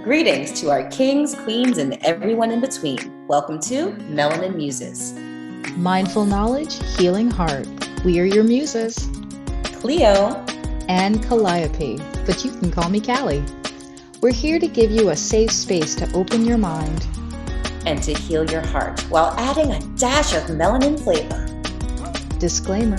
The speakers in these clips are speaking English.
Greetings to our kings, queens, and everyone in between. Welcome to Melanin Muses. Mindful knowledge, healing heart. We are your muses. Cleo And Calliope, but you can call me Callie. We're here to give you a safe space to open your mind and to heal your heart while adding a dash of melanin flavor. Disclaimer: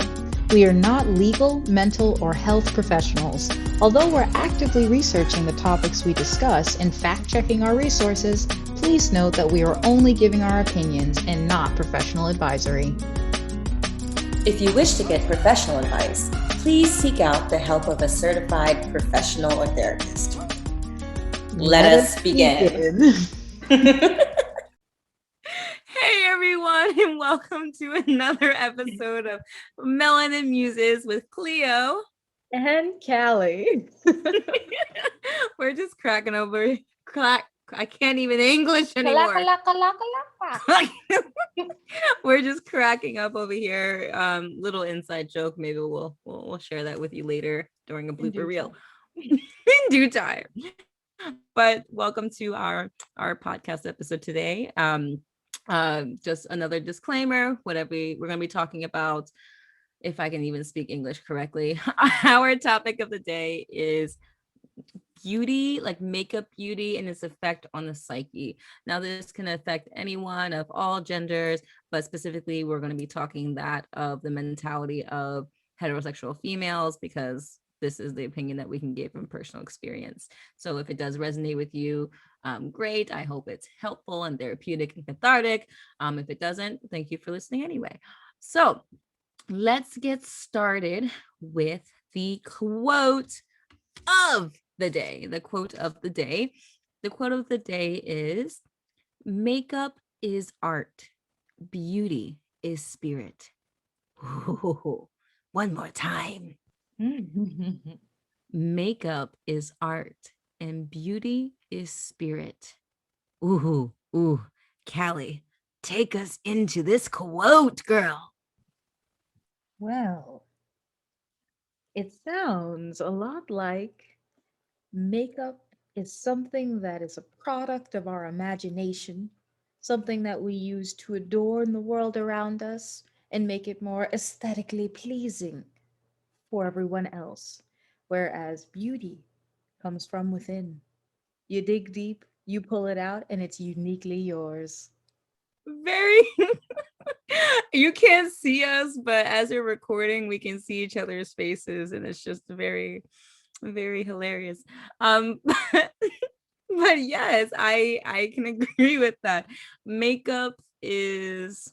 we are not legal, mental, or health professionals. Although we're actively researching the topics we discuss and fact-checking our resources, please note that we are only giving our opinions and not professional advisory. If you wish to get professional advice, please seek out the help of a certified professional or therapist. Let us begin. Hey everyone, and welcome to another episode of Melanin Muses with Cleo and Callie. We're just cracking over. I can't even English anymore. We're just cracking up over here. Little inside joke. Maybe we'll share that with you later during a blooper reel in due time. But welcome to our podcast episode today. Just another disclaimer. Whatever we're going to be talking about, if I can even speak English correctly, our topic of the day is beauty, like makeup beauty and its effect on the psyche. Now, this can affect anyone of all genders, but specifically, we're going to be talking that of the mentality of heterosexual females, because this is the opinion that we can give from personal experience. So if it does resonate with you, great. I hope it's helpful and therapeutic and cathartic. If it doesn't, thank you for listening anyway. So let's get started with the quote of the day. The quote of the day. The quote of the day is, makeup is art. Beauty is spirit. Ooh, one more time. Makeup is art and beauty is spirit. Ooh, Callie, take us into this quote, girl. Well, it sounds a lot like makeup is something that is a product of our imagination, something that we use to adorn the world around us and make it more aesthetically pleasing for everyone else. Whereas beauty comes from within. You dig deep, you pull it out, and it's uniquely yours. Very you can't see us, but as we're recording, we can see each other's faces, and it's just very, very hilarious. But yes, I can agree with that. Makeup is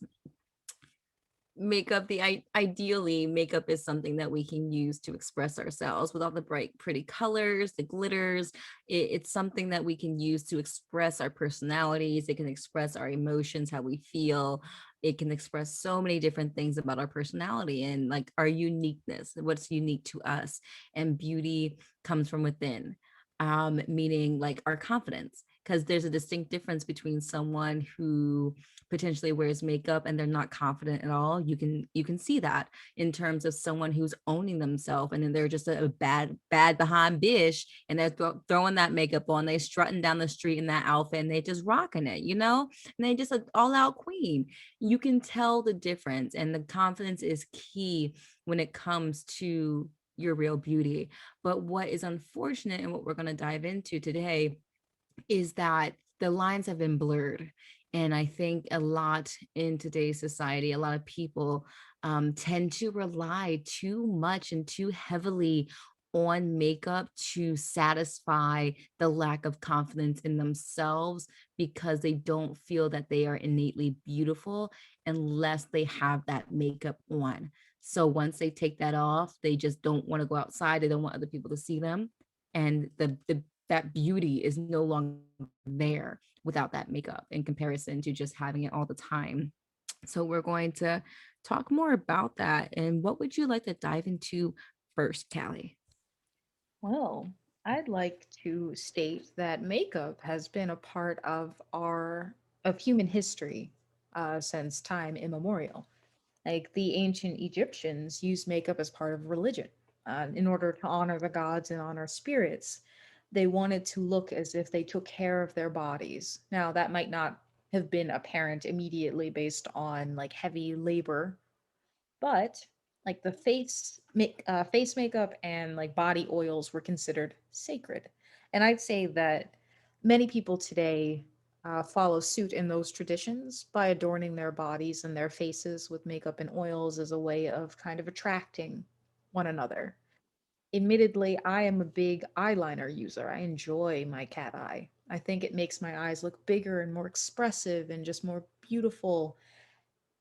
ideally makeup is something that we can use to express ourselves with all the bright pretty colors, the glitters. It's something that we can use to express our personalities. It can express our emotions, how we feel. It can express so many different things about our personality and like our uniqueness, what's unique to us. And beauty comes from within, meaning like our confidence, because there's a distinct difference between someone who potentially wears makeup and they're not confident at all. You can see that in terms of someone who's owning themselves, and then they're just a bad behind bitch, and they're throwing that makeup on, they strutting down the street in that outfit, and they just rocking it, and they just an all-out queen. You can tell the difference, and the confidence is key when it comes to your real beauty. But what is unfortunate, and what we're going to dive into today, is that the lines have been blurred. And I think a lot in today's society, a lot of people tend to rely too much and too heavily on makeup to satisfy the lack of confidence in themselves, because they don't feel that they are innately beautiful unless they have that makeup on. So once they take that off, they just don't want to go outside. They don't want other people to see them. And that beauty is no longer there without that makeup, in comparison to just having it all the time. So we're going to talk more about that. And what would you like to dive into first, Callie? Well, I'd like to state that makeup has been a part of human history since time immemorial. Like the ancient Egyptians used makeup as part of religion in order to honor the gods and honor spirits. They wanted to look as if they took care of their bodies. Now, that might not have been apparent immediately based on like heavy labor, but like the face makeup and like body oils were considered sacred. And I'd say that many people today follow suit in those traditions by adorning their bodies and their faces with makeup and oils as a way of kind of attracting one another. Admittedly, I am a big eyeliner user. I enjoy my cat eye. I think it makes my eyes look bigger and more expressive and just more beautiful.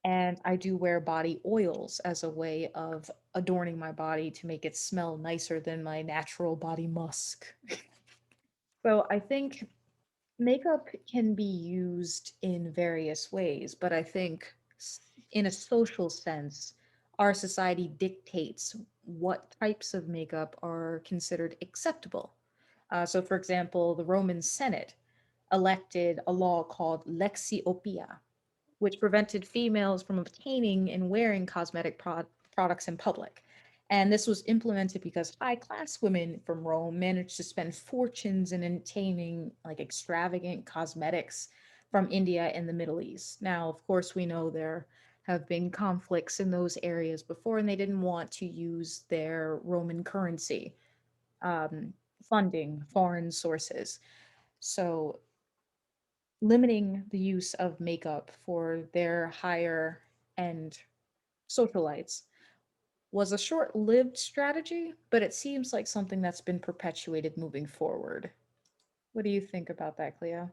And I do wear body oils as a way of adorning my body to make it smell nicer than my natural body musk. So I think makeup can be used in various ways, but I think in a social sense, our society dictates what types of makeup are considered acceptable. So, for example, the Roman Senate elected a law called Lexiopia, which prevented females from obtaining and wearing products in public. And this was implemented because high class women from Rome managed to spend fortunes in obtaining like extravagant cosmetics from India and the Middle East. Now, of course, we know there have been conflicts in those areas before, and they didn't want to use their Roman currency um, funding foreign sources. So limiting the use of makeup for their higher end socialites was a short lived strategy, but it seems like something that's been perpetuated moving forward. What do you think about that, Cleo?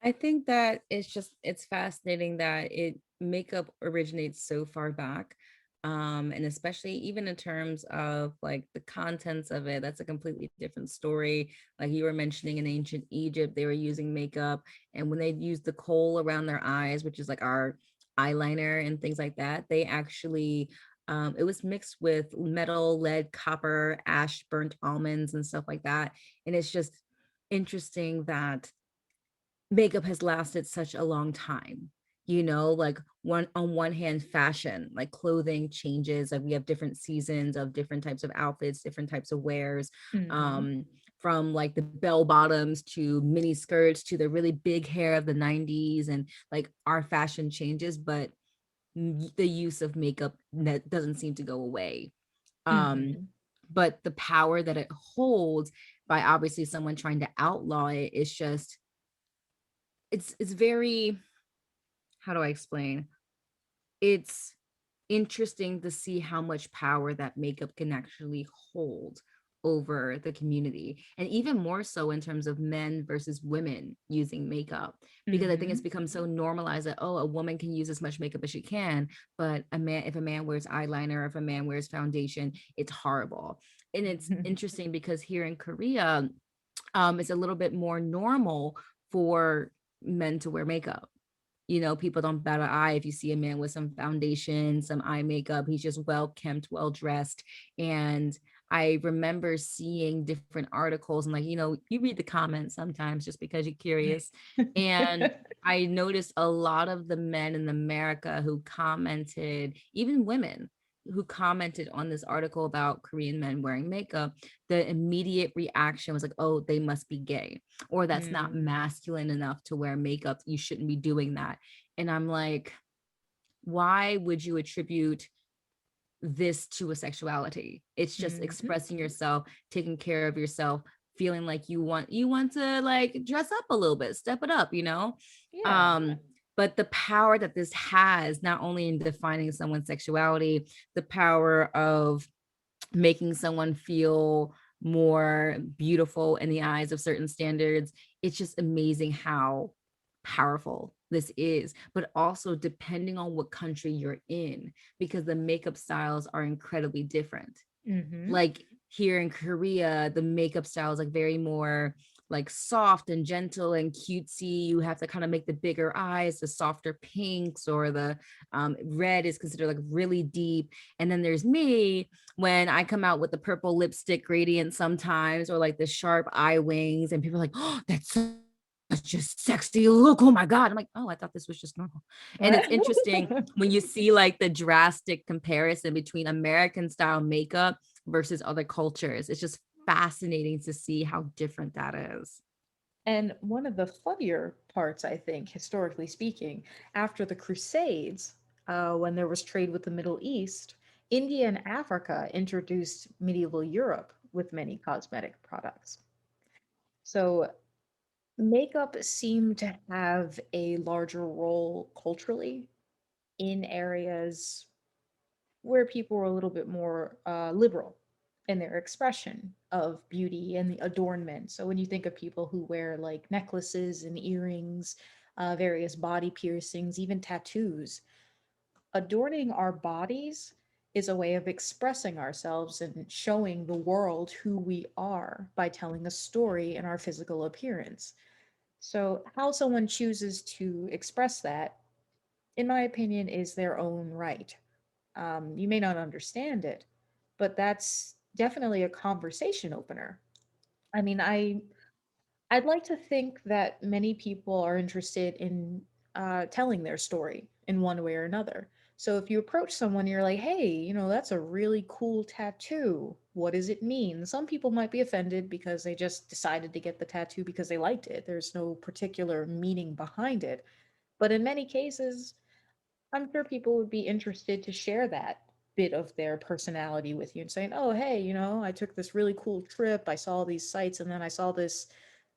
I think that it's fascinating that it makeup originates so far back. And especially even in terms of like the contents of it, that's a completely different story. Like you were mentioning in ancient Egypt, they were using makeup, and when they used the kohl around their eyes, which is like our eyeliner and things like that, they actually it was mixed with metal, lead, copper, ash, burnt almonds, and stuff like that. And it's just interesting that makeup has lasted such a long time. Like one on one hand, fashion, like clothing changes, like we have different seasons of different types of outfits, different types of wears, Mm-hmm. from like the bell bottoms to mini skirts to the really big hair of the 90s, and like our fashion changes, but the use of makeup doesn't seem to go away. um Mm-hmm. but the power that it holds by obviously someone trying to outlaw it is just, it's very, how do I explain? It's interesting to see how much power that makeup can actually hold over the community, and even more so in terms of men versus women using makeup, because I think it's Mm-hmm. become so normalized that, oh, a woman can use as much makeup as she can, but a man, if a man wears eyeliner or if a man wears foundation, it's horrible. And it's interesting because here in Korea, it's a little bit more normal for men to wear makeup. People don't bat an eye if you see a man with some foundation, some eye makeup. He's just well kempt, well dressed. And I remember seeing different articles, and like, you read the comments sometimes just because you're curious. And I noticed a lot of the men in America who commented, even women who commented on this article about Korean men wearing makeup, the immediate reaction was like, oh, they must be gay, or that's not Mm. masculine enough to wear makeup. You shouldn't be doing that. And I'm like, why would you attribute this to a sexuality? It's just Mm-hmm. expressing yourself, taking care of yourself, feeling like you want to like dress up a little bit, step it up, Yeah. um but the power that this has, not only in defining someone's sexuality, the power of making someone feel more beautiful in the eyes of certain standards. It's just amazing how powerful this is, but also depending on what country you're in, because the makeup styles are incredibly different. Mm-hmm. Like here in Korea, the makeup style is like very more like soft and gentle and cutesy. You have to kind of make the bigger eyes, the softer pinks, or the red is considered like really deep. And then there's me, when I come out with the purple lipstick gradient sometimes, or like the sharp eye wings, and people are like, oh, that's such a sexy look. Oh my God. I'm like, oh, I thought this was just normal. And it's interesting when you see like the drastic comparison between American style makeup versus other cultures. It's just fascinating to see how different that is. And one of the funnier parts, I think, historically speaking, after the Crusades, when there was trade with the Middle East, India and Africa introduced medieval Europe with many cosmetic products. So makeup seemed to have a larger role culturally in areas where people were a little bit more liberal in their expression of beauty and the adornment. So when you think of people who wear like necklaces and earrings, various body piercings, even tattoos, adorning our bodies is a way of expressing ourselves and showing the world who we are by telling a story in our physical appearance. So, how someone chooses to express that, in my opinion, is their own right. You may not understand it, but that's definitely a conversation opener. I mean, I'd like to think that many people are interested in telling their story in one way or another. So if you approach someone, you're like, "Hey, that's a really cool tattoo. What does it mean?" Some people might be offended because they just decided to get the tattoo because they liked it. There's no particular meaning behind it. But in many cases, I'm sure people would be interested to share that bit of their personality with you and saying, "Oh, hey, I took this really cool trip. I saw these sights, and then I saw this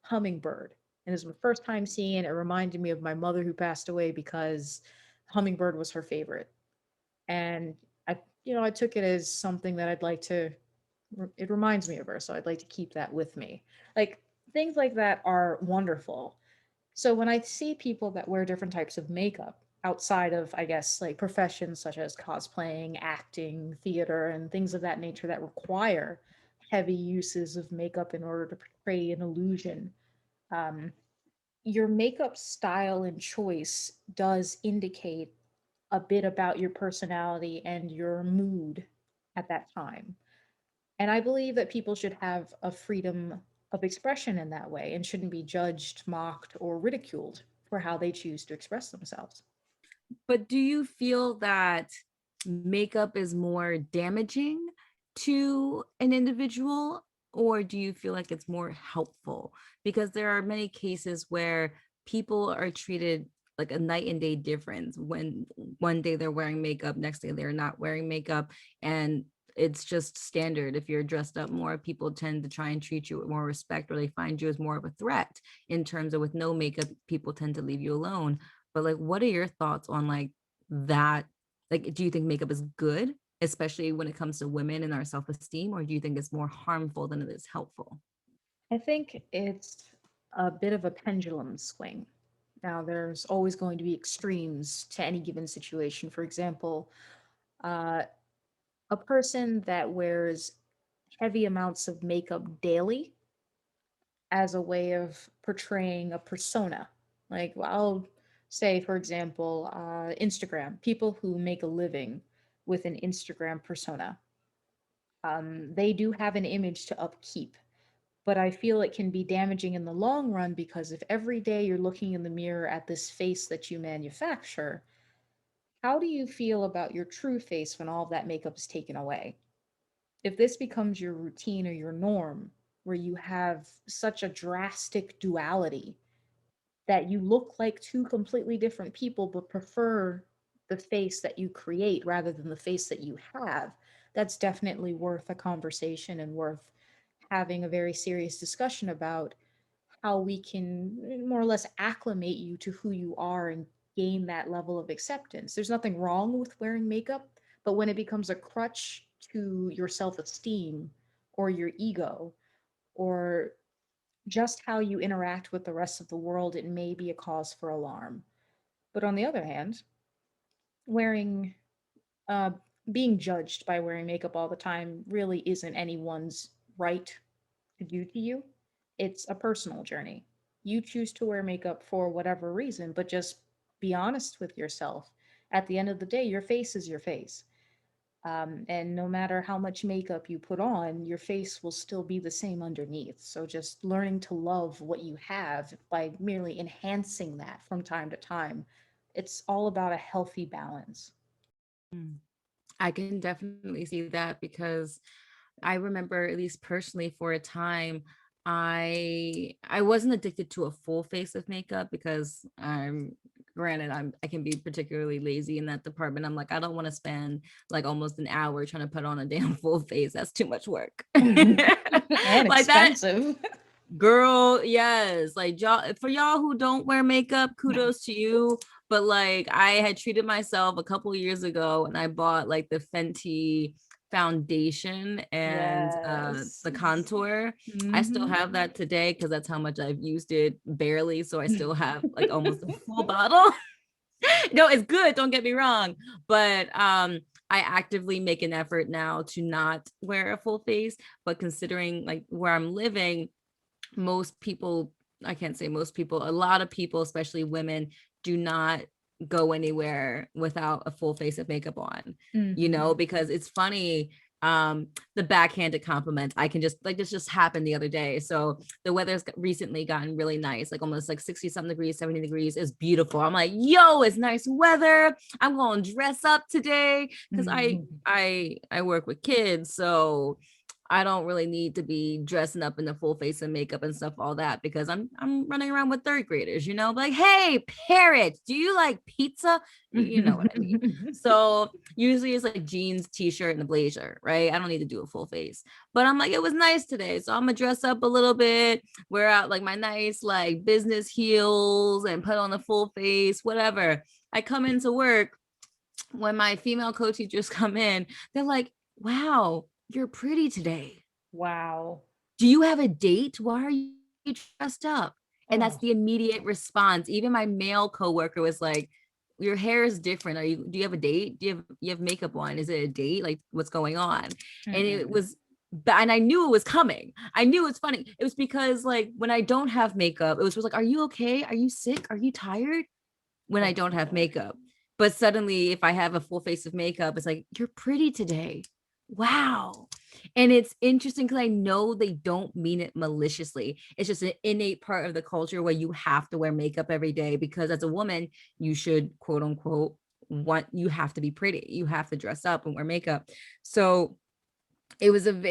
hummingbird. And it was my first time seeing it. It reminded me of my mother who passed away because hummingbird was her favorite. And I took it as something that I'd like to, it reminds me of her. So I'd like to keep that with me." Like things like that are wonderful. So when I see people that wear different types of makeup outside of, I guess, like professions such as cosplaying, acting, theater, and things of that nature that require heavy uses of makeup in order to portray an illusion, um, your makeup style and choice does indicate a bit about your personality and your mood at that time. And I believe that people should have a freedom of expression in that way and shouldn't be judged, mocked, or ridiculed for how they choose to express themselves. But do you feel that makeup is more damaging to an individual, or do you feel like it's more helpful? Because there are many cases where people are treated like a night and day difference when one day they're wearing makeup, next day they're not wearing makeup. And it's just standard. If you're dressed up more, people tend to try and treat you with more respect, or they find you as more of a threat. In terms of with no makeup, people tend to leave you alone. But like, what are your thoughts on like that? Like, do you think makeup is good, especially when it comes to women and our self-esteem, or do you think it's more harmful than it is helpful? I think it's a bit of a pendulum swing. Now, there's always going to be extremes to any given situation. For example, uh, a person that wears heavy amounts of makeup daily as a way of portraying a persona. Like, well, I'll say, for example, Instagram, people who make a living with an Instagram persona. They do have an image to upkeep, but I feel it can be damaging in the long run because if every day you're looking in the mirror at this face that you manufacture, how do you feel about your true face when all of that makeup is taken away? If this becomes your routine or your norm, where you have such a drastic duality that you look like two completely different people but prefer the face that you create rather than the face that you have, that's definitely worth a conversation and worth having a very serious discussion about how we can more or less acclimate you to who you are and gain that level of acceptance. There's nothing wrong with wearing makeup, but when it becomes a crutch to your self esteem or your ego or just how you interact with the rest of the world, it may be a cause for alarm. But on the other hand, wearing, uh, being judged by wearing makeup all the time really isn't anyone's right to do to you. It's a personal journey. You choose to wear makeup for whatever reason, but just be honest with yourself. At the end of the day, your face is your face. And no matter how much makeup you put on, your face will still be the same underneath. So just learning to love what you have by merely enhancing that from time to time, it's all about a healthy balance. Mm. I can definitely see that because I remember, at least personally, for a time, I wasn't addicted to a full face of makeup because I'm granted I can be particularly lazy in that department. I'm like, I don't want to spend like almost an hour trying to put on a damn full face. That's too much work. And Like that. expensive. Girl, yes. Like y'all, for y'all who don't wear makeup, kudos to you. But like I had treated myself a couple years ago and I bought like the Fenty foundation and Yes. the contour. I still Hmm. have that today because that's how much I've used it, barely. So I still have like almost a full bottle. No, it's good, don't get me wrong. But I actively make an effort now to not wear a full face. But considering like where I'm living, most people, I can't say most people, a lot of people, especially women, do not go anywhere without a full face of makeup on, Hmm. because it's funny. The backhanded compliment, I can just like, this just happened the other day. So the weather's recently gotten really nice, like almost like 60 something degrees, 70 degrees, is beautiful. I'm like, yo, it's nice weather, I'm going to dress up today because I work with kids, so I don't really need to be dressing up in the full face of makeup and stuff, all that, because I'm running around with third graders, like, hey, parrot, do you like pizza? You know what I mean. So usually it's like jeans, t-shirt, and a blazer, right? I don't need to do a full face. But I'm like, it was nice today. So I'm gonna dress up a little bit, wear out like my nice like business heels and put on a full face, whatever. I come into work, when my female co-teachers come in, they're like, wow, you're pretty today. Wow. Do you have a date? Why are you dressed up? And that's Oh. the immediate response. Even my male coworker was like, your hair is different. Do you have a date? Do you have makeup on? Is it a date? Like, what's going on? And it Mm-mm. was, and I knew it was coming. I knew it's funny. It was because like when I don't have makeup, it was like, are you okay? Are you sick? Are you tired? When I Oh. don't have makeup. But suddenly, if I have a full face of makeup, it's like, you're pretty today. Wow. And it's interesting because I know they don't mean it maliciously. It's just an innate part of the culture where you have to wear makeup every day because as a woman, you should, quote unquote, you have to be pretty. You have to dress up and wear makeup. So it was an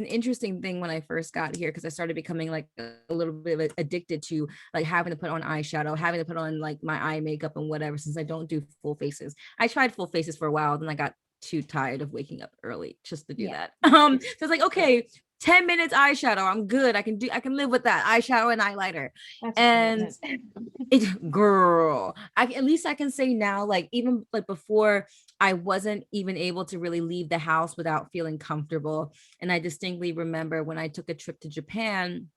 interesting thing when I first got here because I started becoming like a little bit of addicted to like having to put on eyeshadow, having to put on like my eye makeup and whatever, since I don't do full faces. I tried full faces for a while, then I got too tired of waking up early just to do Yeah. that. So it's like, okay, 10 minutes eyeshadow, I'm good. I can live with that, eyeshadow and eyeliner. That's a And commitment. it, girl, at least I can say now, like even like before, I wasn't even able to really leave the house without feeling comfortable. And I distinctly remember when I took a trip to Japan,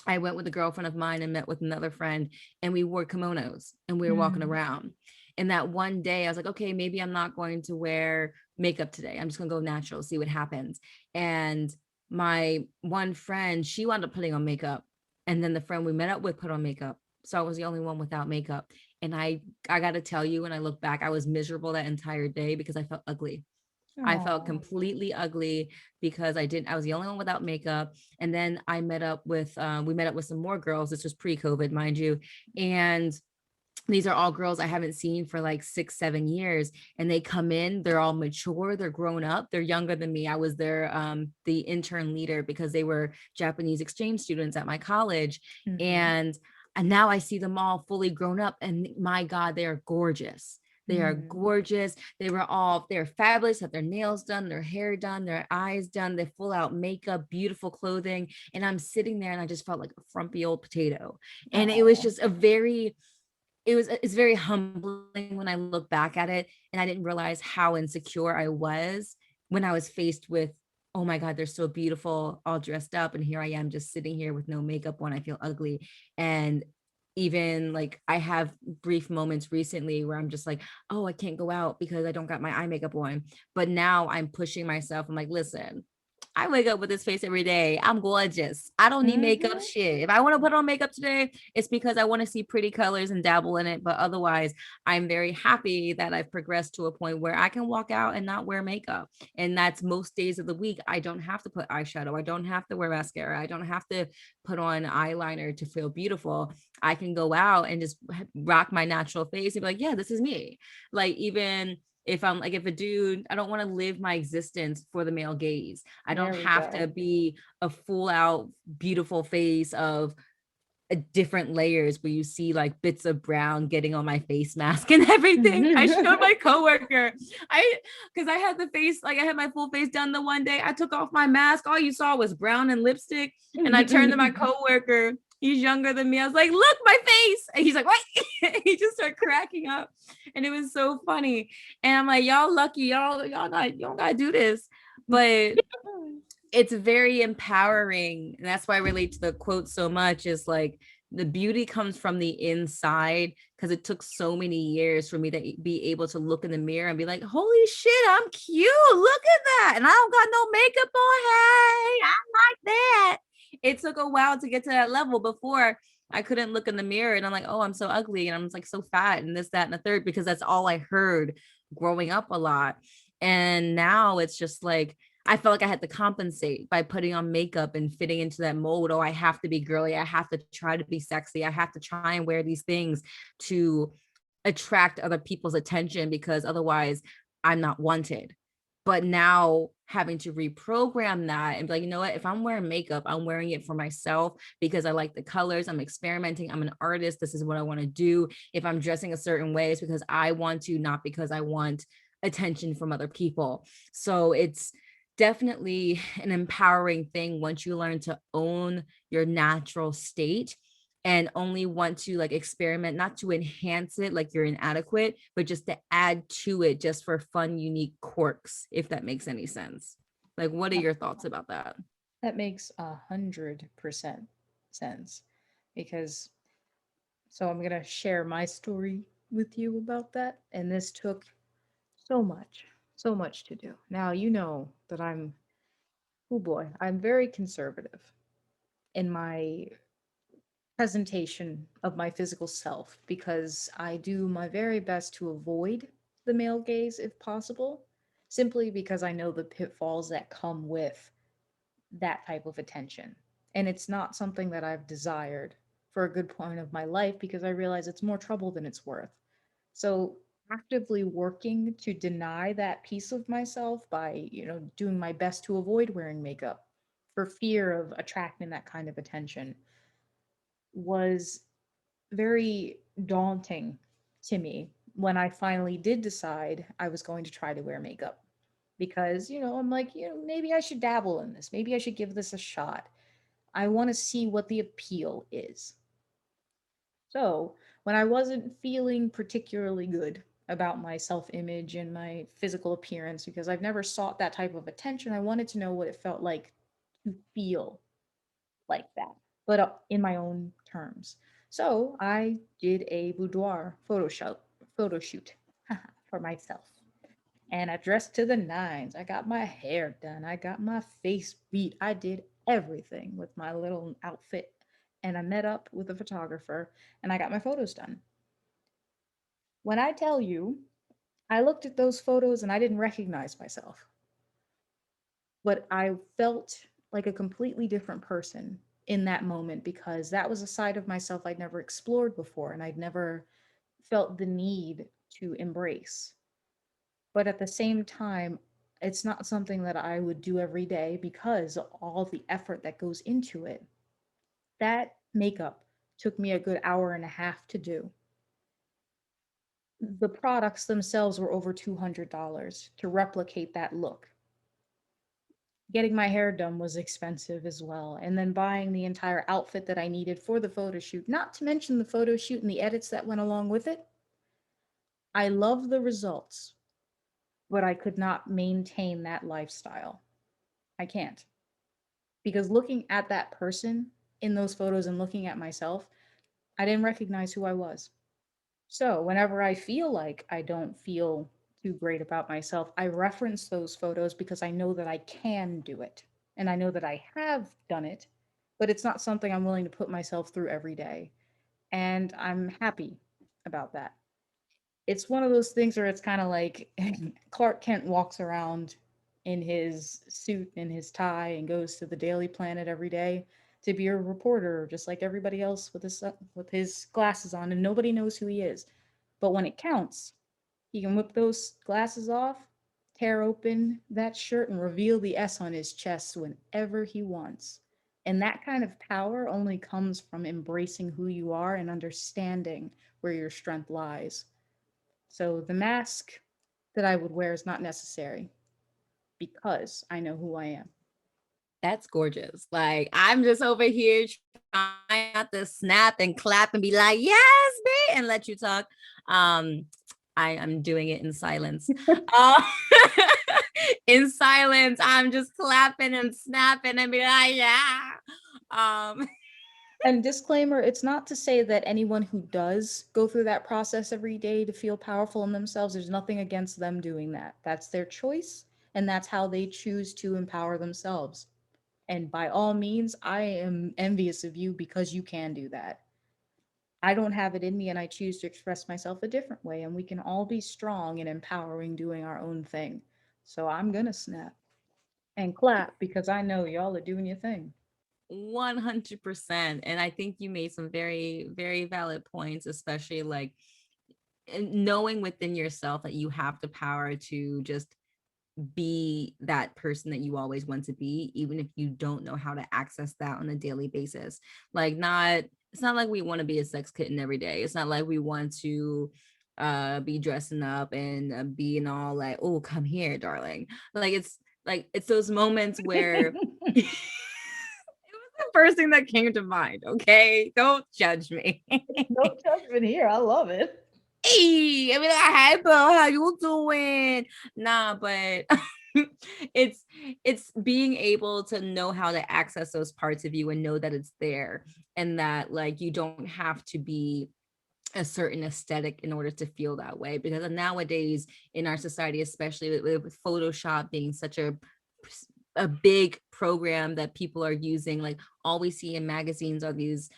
I went with a girlfriend of mine and met with another friend, and we wore kimonos and we were walking Mm. around. And that one day I was like, okay, maybe I'm not going to wear makeup today. I'm just going to go natural, see what happens. And my one friend, she wound up putting on makeup. And then the friend we met up with put on makeup. So I was the only one without makeup. And I got to tell you, when I look back, I was miserable that entire day because I felt ugly. I felt Oh. completely ugly because I was the only one without makeup. And then we met up with some more girls. This was pre-COVID, mind you. And these are all girls I haven't seen for like 6, 7 years. And they come in, they're all mature, they're grown up, they're younger than me. I was their the intern leader because they were Japanese exchange students at my college. Mm-hmm. And now I see them all fully grown up, and my God, they are gorgeous. They are Mm. gorgeous. They're fabulous, have their nails done, their hair done, their eyes done, they full out makeup, beautiful clothing. And I'm sitting there and I just felt like a frumpy old potato. And it was Oh. just it's very humbling when I look back at it. And I didn't realize how insecure I was when I was faced with, oh my God, they're so beautiful, all dressed up. And here I am just sitting here with no makeup on. I feel ugly. And even like I have brief moments recently where I'm just like, oh, I can't go out because I don't got my eye makeup on. But now I'm pushing myself. I'm like, listen, I wake up with this face every day. I'm gorgeous. I don't need makeup Mm-hmm. shit. If I want to put on makeup today, it's because I want to see pretty colors and dabble in it. But otherwise, I'm very happy that I've progressed to a point where I can walk out and not wear makeup. And that's most days of the week. I don't have to put eyeshadow. I don't have to wear mascara. I don't have to put on eyeliner to feel beautiful. I can go out and just rock my natural face and be like, yeah, this is me. Like even If I'm like, if a dude, I don't want to live my existence for the male gaze. I don't There we have go. to be a full out beautiful face of different layers where you see like bits of brown getting on my face mask and everything. I showed my coworker, I because I had the face, like I had my full face done the one day. I took off my mask. All you saw was brown and lipstick. And I turned to my coworker. He's younger than me. I was like, look, my face. And he's like, what? He just started cracking up. And it was so funny. And I'm like, y'all lucky, you don't gotta do this. But it's very empowering, and that's why I relate to the quote so much, is like the beauty comes from the inside, because it took so many years for me to be able to look in the mirror and be like, holy shit, I'm cute, look at that, and I don't got no makeup on, hey, I like that. It took a while to get to that level. Before, I couldn't look in the mirror and I'm like, oh, I'm so ugly and I'm like so fat and this, that, and the third, because that's all I heard growing up a lot. And now it's just like, I felt like I had to compensate by putting on makeup and fitting into that mold. Oh, I have to be girly. I have to try to be sexy. I have to try and wear these things to attract other people's attention, because otherwise I'm not wanted. But now having to reprogram that and be like, you know what? If I'm wearing makeup, I'm wearing it for myself because I like the colors. I'm experimenting. I'm an artist. This is what I want to do. If I'm dressing a certain way, it's because I want to, not because I want attention from other people. So it's definitely an empowering thing once you learn to own your natural state and only want to like experiment, not to enhance it like you're inadequate, but just to add to it just for fun, unique quirks, if that makes any sense. Like, what are your thoughts about that? That makes 100% sense because so I'm gonna share my story with you about that. And this took so much, so much to do. Now you know that oh boy, I'm very conservative in my presentation of my physical self because I do my very best to avoid the male gaze if possible, simply because I know the pitfalls that come with that type of attention. And it's not something that I've desired for a good point of my life because I realize it's more trouble than it's worth. So actively working to deny that piece of myself by, doing my best to avoid wearing makeup for fear of attracting that kind of attention was very daunting to me when I finally did decide I was going to try to wear makeup. Because, I'm like, maybe I should dabble in this. Maybe I should give this a shot. I want to see what the appeal is. So, when I wasn't feeling particularly good about my self image and my physical appearance, because I've never sought that type of attention, I wanted to know what it felt like to feel like that, but in my own terms. So I did a boudoir photo shoot for myself. And I dressed to the nines. I got my hair done. I got my face beat. I did everything with my little outfit. And I met up with a photographer and I got my photos done. When I tell you, I looked at those photos and I didn't recognize myself, but I felt like a completely different person in that moment because that was a side of myself I'd never explored before and I'd never felt the need to embrace. But at the same time, it's not something that I would do every day because all the effort that goes into it. That makeup took me a good hour and a half to do. The products themselves were over $200 to replicate that look. Getting my hair done was expensive as well. And then buying the entire outfit that I needed for the photo shoot, not to mention the photo shoot and the edits that went along with it. I love the results, but I could not maintain that lifestyle. I can't. Because looking at that person in those photos and looking at myself, I didn't recognize who I was. So whenever I feel like I don't feel too great about myself, I reference those photos because I know that I can do it. And I know that I have done it, but it's not something I'm willing to put myself through every day. And I'm happy about that. It's one of those things where it's kind of like Clark Kent walks around in his suit and his tie and goes to the Daily Planet every day to be a reporter, just like everybody else with his glasses on, and nobody knows who he is. But when it counts, He can whip those glasses off, tear open that shirt, and reveal the S on his chest whenever he wants. And that kind of power only comes from embracing who you are and understanding where your strength lies. So the mask that I would wear is not necessary because I know who I am. That's gorgeous. Like I'm just over here trying not to snap and clap and be like, yes, me, and let you talk. Um, I am doing it in silence. Uh, in silence, I'm just clapping and snapping and be like, yeah. Um, And disclaimer, it's not to say that anyone who does go through that process every day to feel powerful in themselves, there's nothing against them doing that. That's their choice, and that's how they choose to empower themselves. And by all means, I am envious of you because you can do that. I don't have it in me, and I choose to express myself a different way, and we can all be strong and empowering doing our own thing. So I'm gonna snap and clap because I know y'all are doing your thing. 100%. And I think you made some very, very valid points, especially like knowing within yourself that you have the power to just be that person that you always want to be, even if you don't know how to access that on a daily basis. Like, not, it's not like we want to be a sex kitten every day. It's not like we want to be dressing up and being all like, oh, come here, darling. Like it's those moments where it was the first thing that came to mind. Okay, don't judge me. No judgment here. I love it. Hey, I mean, like, hey, bro, how you doing? Nah, but it's it's being able to know how to access those parts of you and know that it's there, and that like you don't have to be a certain aesthetic in order to feel that way. Because nowadays in our society, especially with Photoshop being such a big program that people are using, like all we see in magazines are these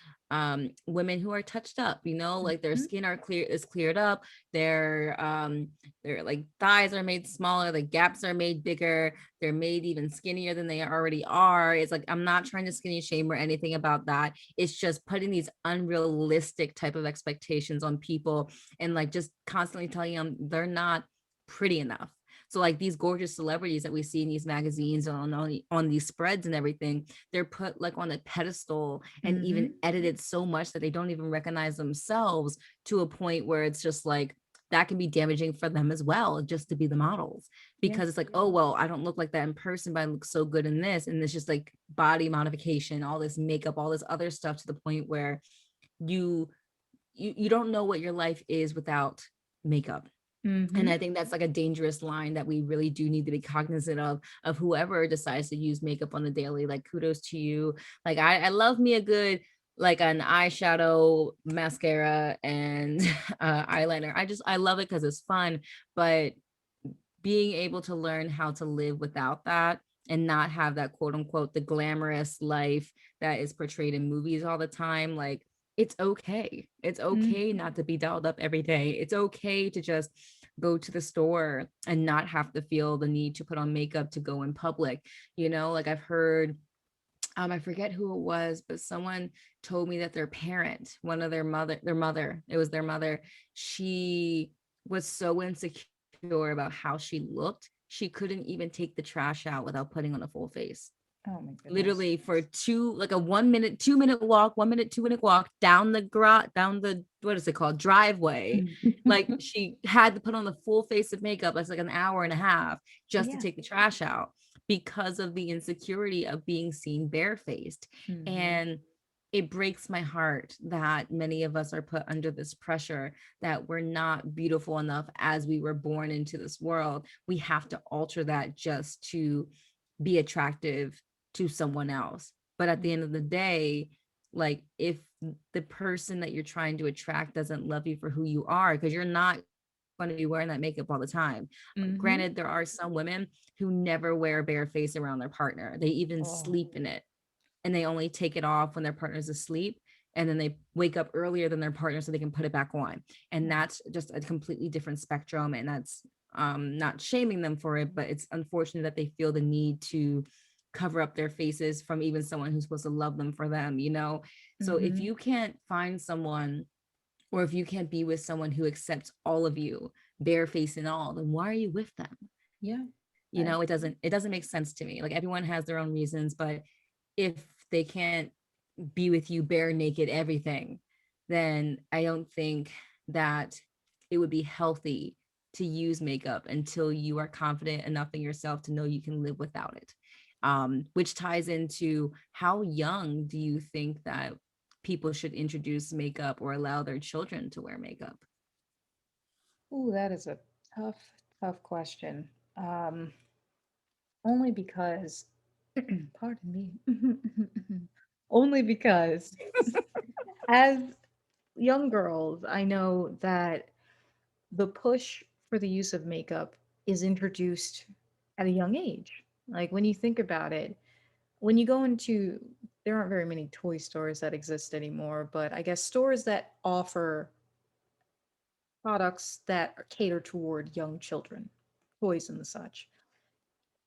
women who are touched up, you know, like their Mhm. skin is cleared up, their like thighs are made smaller, the gaps are made bigger, they're made even skinnier than they already are. It's like, I'm not trying to skinny shame or anything about that. It's just putting these unrealistic type of expectations on people, and like just constantly telling them they're not pretty enough. So like these gorgeous celebrities that we see in these magazines on these spreads and everything, they're put like on a pedestal and even Mhm. edited so much that they don't even recognize themselves, to a point where it's just like that can be damaging for them as well, just to be the models. Yeah. Because it's like, oh well, I don't look like that in person, but I look so good in this. And it's just like body modification, all this makeup, all this other stuff, to the point where you you don't know what your life is without makeup. And I Mhm. think that's like a dangerous line that we really do need to be cognizant of whoever decides to use makeup on the daily. Like kudos to you. Like I love me a good like an eyeshadow, mascara, and eyeliner. I love it because it's fun. But being able to learn how to live without that, and not have that quote unquote the glamorous life that is portrayed in movies all the time, like it's okay. It's okay Mhm. not to be dolled up every day. It's okay to just go to the store and not have to feel the need to put on makeup to go in public. You know, like I've heard, I forget who it was, but someone told me that their parent, one of their mother, it was their mother, she was so insecure about how she looked, she couldn't even take the trash out without putting on a full face. Oh my goodness. Literally for two, like a 1 minute, 2 minute walk, 1 minute, 2 minute walk down the down the, what is it called, driveway. Like she had to put on the full face of makeup. That's like an hour and a half just to Yeah. take the trash out, because of the insecurity of being seen barefaced. Mhm. And it breaks my heart that many of us are put under this pressure, that we're not beautiful enough as we were born into this world. We have to alter that just to be attractive to someone else. But at the end of the day, like if the person that you're trying to attract doesn't love you for who you are, because you're not going to be wearing that makeup all the time. Mhm. Granted, there are some women who never wear a bare face around their partner. They even Oh. sleep in it, and they only take it off when their partner's asleep, and then they wake up earlier than their partner so they can put it back on. And Oh. that's just a completely different spectrum, and that's not shaming them for it, but it's unfortunate that they feel the need to cover up their faces from even someone who's supposed to love them for them, you know. So if Mhm. you can't find someone, or if you can't be with someone who accepts all of you, bare face and all, then why are you with them? Yeah. You I, know, it doesn't make sense to me. Like everyone has their own reasons, but if they can't be with you bare naked everything, then I don't think that it would be healthy to use makeup until you are confident enough in yourself to know you can live without it. Which ties into, how young do you think that people should introduce makeup or allow their children to wear makeup? ooh, that is a tough, tough question. Um, Only because, pardon me, only because as young girls, I know that the push for the use of makeup is introduced at a young age. Like when you think about it, when you go into, there aren't very many toy stores that exist anymore, but I guess stores that offer products that cater toward young children, toys and the such.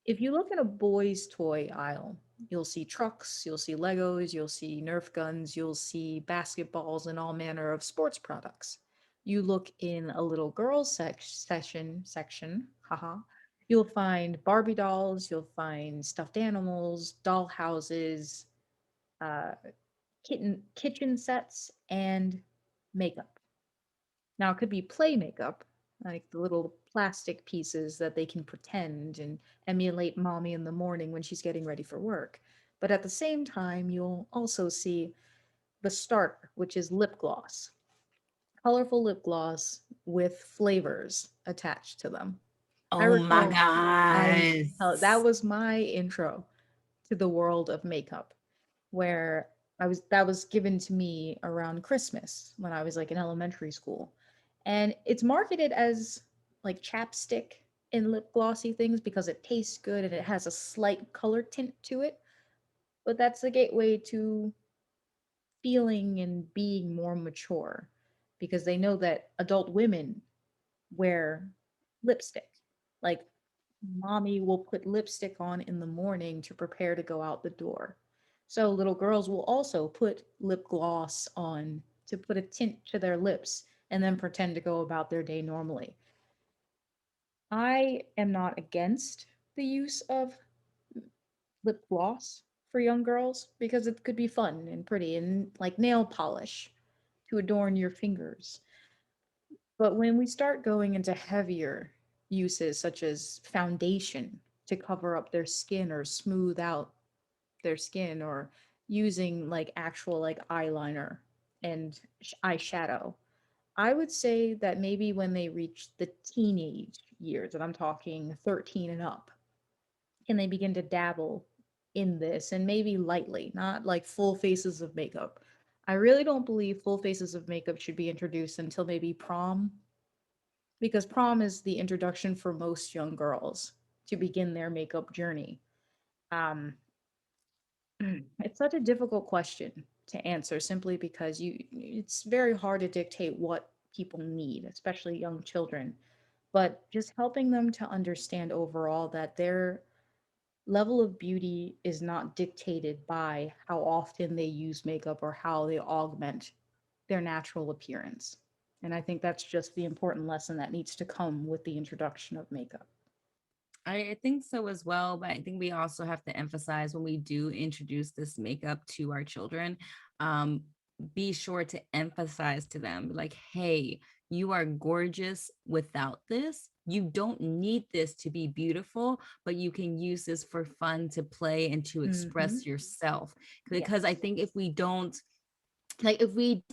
If you look in a boys' toy aisle, you'll see trucks, you'll see Legos, you'll see Nerf guns, you'll see basketballs, and all manner of sports products. You look in a little girls' section, haha, you'll find Barbie dolls, you'll find stuffed animals, doll houses, uh, kitchen sets, and makeup. Now, it could be play makeup, like the little plastic pieces that they can pretend and emulate mommy in the morning when she's getting ready for work. But at the same time, you'll also see the starter, which is lip gloss, colorful lip gloss with flavors attached to them. I Oh my recall gosh. that was my intro to the world of makeup, where I was that was given to me around Christmas when I was like in elementary school. And it's marketed as like chapstick and lip glossy things because it tastes good and it has a slight color tint to it. But that's the gateway to feeling and being more mature because they know that adult women wear lipstick. Like mommy will put lipstick on in the morning to prepare to go out the door. So little girls will also put lip gloss on to put a tint to their lips and then pretend to go about their day normally. I am not against the use of lip gloss for young girls because it could be fun and pretty and like nail polish to adorn your fingers. But when we start going into heavier uses, such as foundation to cover up their skin or smooth out their skin, or using like actual like eyeliner and eyeshadow, I would say that maybe when they reach the teenage years, and I'm talking 13 and up, can they begin to dabble in this and maybe lightly, not like full faces of makeup. I really don't believe full faces of makeup should be introduced until maybe prom because prom is the introduction for most young girls to begin their makeup journey. Um, it's such a difficult question to answer simply because it's very hard to dictate what people need, especially young children, but just helping them to understand overall that their level of beauty is not dictated by how often they use makeup or how they augment their natural appearance. And I think that's just the important lesson that needs to come with the introduction of makeup. I think so as well, but I think we also have to emphasize when we do introduce this makeup to our children, um, be sure to emphasize to them, like, hey, you are gorgeous without this. You don't need this to be beautiful, but you can use this for fun, to play, and to Mm-hmm. express yourself. Because I Yes. think if we don't, like, if we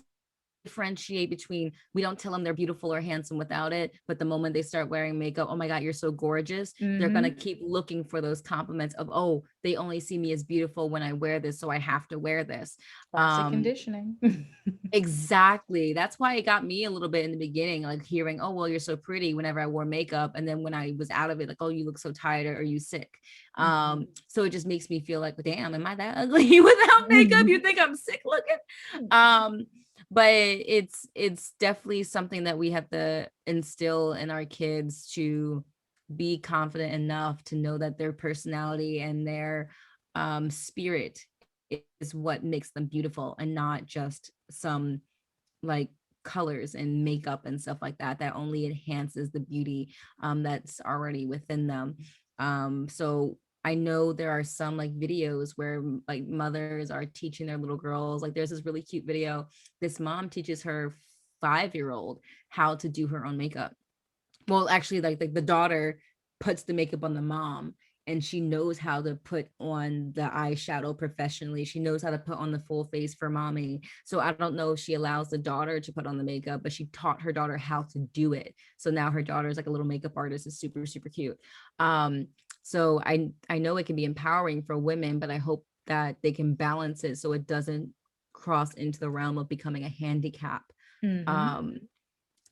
differentiate between, we don't tell them they're beautiful or handsome without it, but the moment they start wearing makeup, oh my god, you're so gorgeous, they're going to Mm-hmm. keep looking for those compliments of, oh, they only see me as beautiful when I wear this, so I have to wear this. Classic um conditioning. Exactly. That's why it got me a little bit in the beginning, like hearing, oh, well, you're so pretty whenever I wore makeup. And then when I was out of it, like, oh, you look so tired, or are you sick? Mhm. So it just makes me feel like, damn, am I that ugly without makeup? You think I'm sick looking? Um, but it's definitely something that we have to instill in our kids, to be confident enough to know that their personality and their spirit is what makes them beautiful, and not just some like colors and makeup and stuff like that that only enhances the beauty that's already within them. So I know there are some like videos where like mothers are teaching their little girls. Like there's this really cute video. This mom teaches her 5-year-old how to do her own makeup. Well, actually, like the daughter puts the makeup on the mom, and she knows how to put on the eyeshadow professionally. She knows how to put on the full face for mommy. So I don't know if she allows the daughter to put on the makeup, but she taught her daughter how to do it. So now her daughter is like a little makeup artist. Is super super cute. um so I know it can be empowering for women, but I hope that they can balance it so it doesn't cross into the realm of becoming a handicap. Mm-hmm. um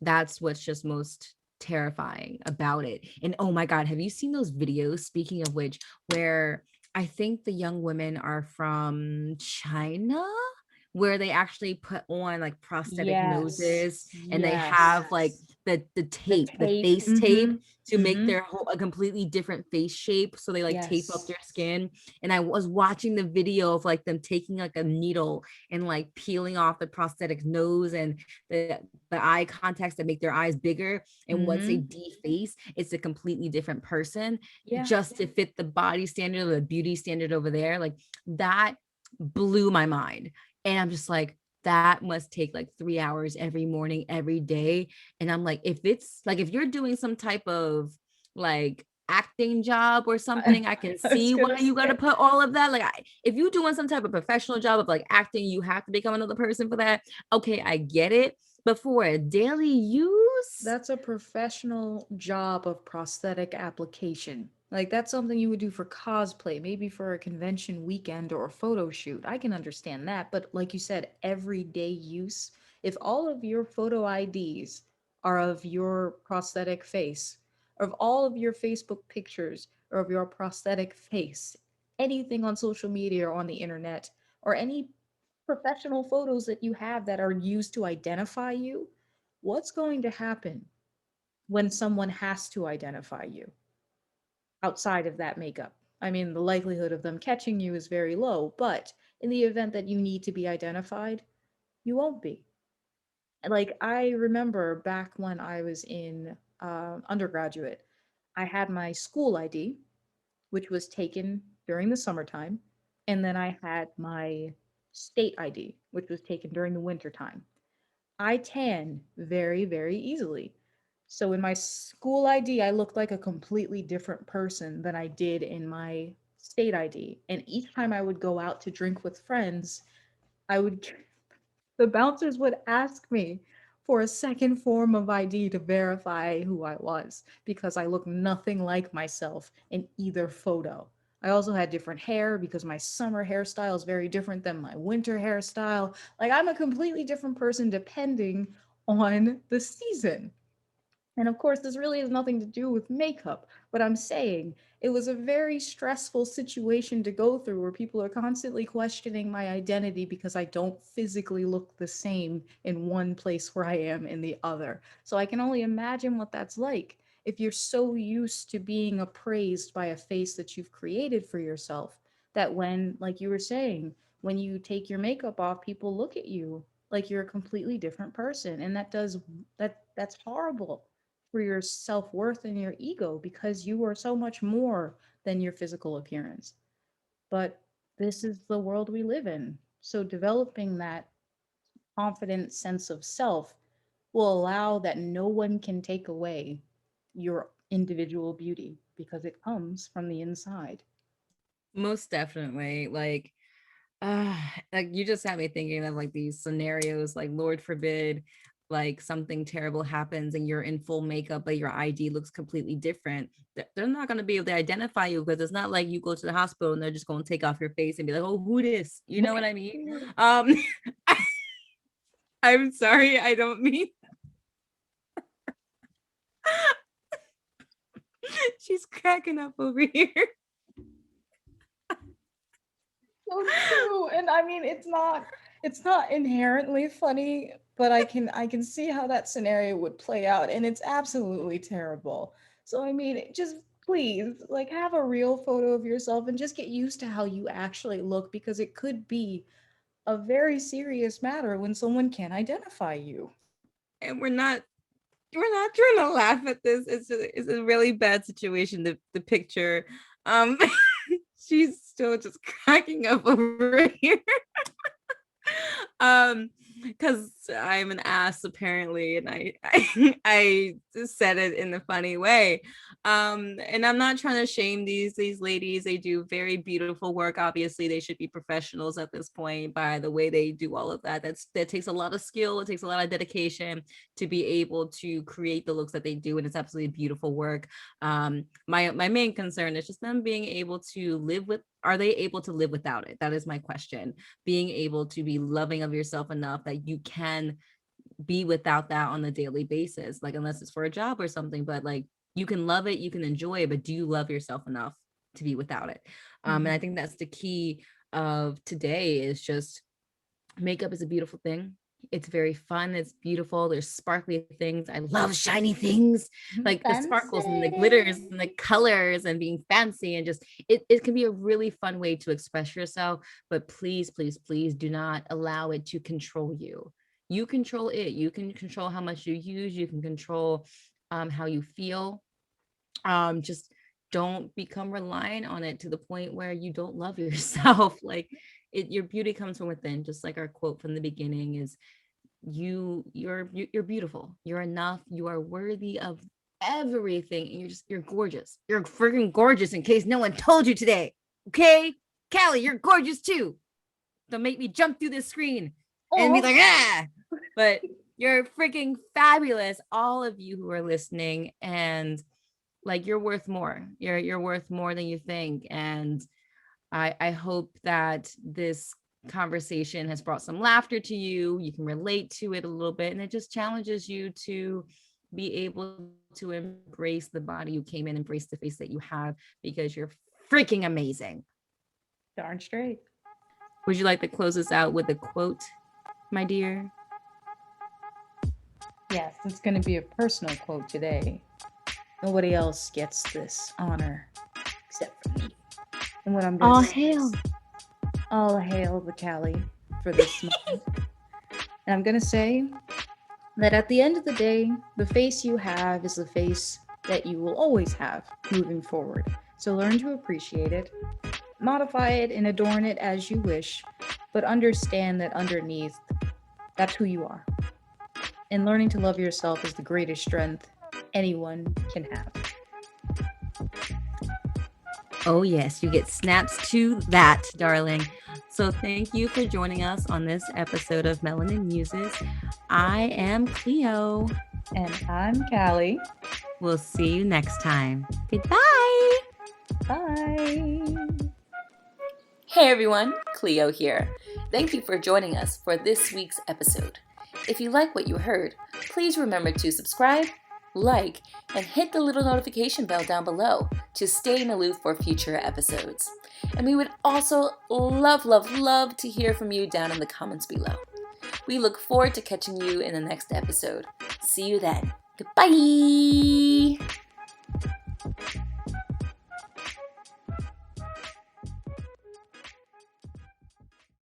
that's what's just most terrifying about it. And oh my God, have you seen those videos, speaking of which, where I think the young women are from China, where they actually put on like prosthetic Yes. noses and they Yes. have like the The tape, the tape. face tape Mm-hmm. to make Mm-hmm. their whole a completely different face shape. So they like tape up Yes. their skin. And I was watching the video of like them taking like a needle and like peeling off the prosthetic nose and the eye contacts that make their eyes bigger. And once they Mm-hmm. deface, it's a completely different person Yeah. just to fit the body standard or the beauty standard over there. Like that blew my mind. And I'm just like, that must take like 3 hours every morning, every day. And I'm like, if it's like, if you're doing some type of like acting job or something, I can I was see why gonna you got to say. put all of that. Like, if you're doing some type of professional job of like acting, you have to become another person for that. Okay, I get it. But for a daily use, That's a professional job of prosthetic application. Like, that's something you would do for cosplay, maybe for a convention weekend or a photo shoot. I can understand that. But, like you said, everyday use. If all of your photo IDs are of your prosthetic face, or of all of your Facebook pictures are of your prosthetic face, anything on social media or on the internet, or any professional photos that you have that are used to identify you, what's going to happen when someone has to identify you outside of that makeup? I mean, the likelihood of them catching you is very low, but in the event that you need to be identified, you won't be. Like, I remember back when I was in undergraduate, I had my school ID, which was taken during the summertime, and then I had my state ID, which was taken during the wintertime. I tan very, very easily. So in my school ID, I looked like a completely different person than I did in my state ID. And each time I would go out to drink with friends, I would the bouncers would ask me for a second form of ID to verify who I was because I look nothing like myself in either photo. I also had different hair because my summer hairstyle is very different than my winter hairstyle. Like, I'm a completely different person depending on the season. And of course, this really has nothing to do with makeup, but I'm saying it was a very stressful situation to go through where people are constantly questioning my identity because I don't physically look the same in one place where I am in the other. So I can only imagine what that's like if you're so used to being appraised by a face that you've created for yourself that when, like you were saying, when you take your makeup off, people look at you like you're a completely different person. And that's horrible for your self-worth and your ego because you are so much more than your physical appearance. But this is the world we live in. So developing that confident sense of self will allow that no one can take away your individual beauty because it comes from the inside. most definitely. Uh, like you just had me thinking of like these scenarios, like Lord forbid, like something terrible happens and you're in full makeup, but your ID looks completely different. They're not going to be able to identify you because it's not like you go to the hospital and they're just going to take off your face and be like, oh, who this? You know what I mean? Um, I'm sorry, I don't mean. She's cracking up over here. So true. And I mean, it's not inherently funny, but I can see how that scenario would play out, and it's absolutely terrible. So I mean, just please, like, have a real photo of yourself and just get used to how you actually look because it could be a very serious matter when someone can't identify you. and we're not trying to laugh at this. It's a really bad situation. The picture, um, she's still just cracking up over here. um because I'm an ass apparently, and I just said it in a funny way. And I'm not trying to shame these ladies. They do very beautiful work. Obviously they should be professionals at this point by the way they do all of that. That takes a lot of skill, it takes a lot of dedication to be able to create the looks that they do, and it's absolutely beautiful work. My main concern is just them being able to live with, are they able to live without it? That is my question. Being able to be loving of yourself enough that you can be without that on a daily basis, like unless it's for a job or something, but like you can love it, you can enjoy it, but do you love yourself enough to be without it? And I think that's the key of today, is just makeup is a beautiful thing. It's very fun, it's beautiful, there's sparkly things. I love shiny things, like the sparkles and the glitters and the colors and being fancy, and just it can be a really fun way to express yourself. But please, please, please do not allow it to control you. You control it. You can control how much you use, you can control how you feel. Just don't become reliant on it to the point where you don't love yourself. Like your beauty comes from within, just like our quote from the beginning is, you're beautiful, you're enough, you are worthy of everything, and you're gorgeous, you're freaking gorgeous, in case no one told you today. Okay, Callie, you're gorgeous too. Don't make me jump through this screen and be like, ah. But you're freaking fabulous, all of you who are listening, and like you're worth more. You're worth more than you think. And I hope that this conversation has brought some laughter to you. You can relate to it a little bit, and it just challenges you to be able to embrace the body you came in, embrace the face that you have, because you're freaking amazing. Darn straight. Would you like to close us out with a quote, my dear? Yes, it's going to be a personal quote today. Nobody else gets this honor except for me. And what I'm going All to say hail. is, all hail the Callie for this moment. And I'm going to say that at the end of the day, the face you have is the face that you will always have moving forward. So learn to appreciate it, modify it and adorn it as you wish, but understand that underneath, that's who you are. And learning to love yourself is the greatest strength anyone can have. Oh, yes, you get snaps to that, darling. So thank you for joining us on this episode of Melanin Muses. I am Cleo. And I'm Callie. We'll see you next time. Goodbye. Bye. Hey everyone, Cleo here. Thank you for joining us for this week's episode. If you like what you heard, please remember to subscribe, like, and hit the little notification bell down below to stay in the loop for future episodes. And we would also love to hear from you down in the comments below. We look forward to catching you in the next episode. See you then. Goodbye!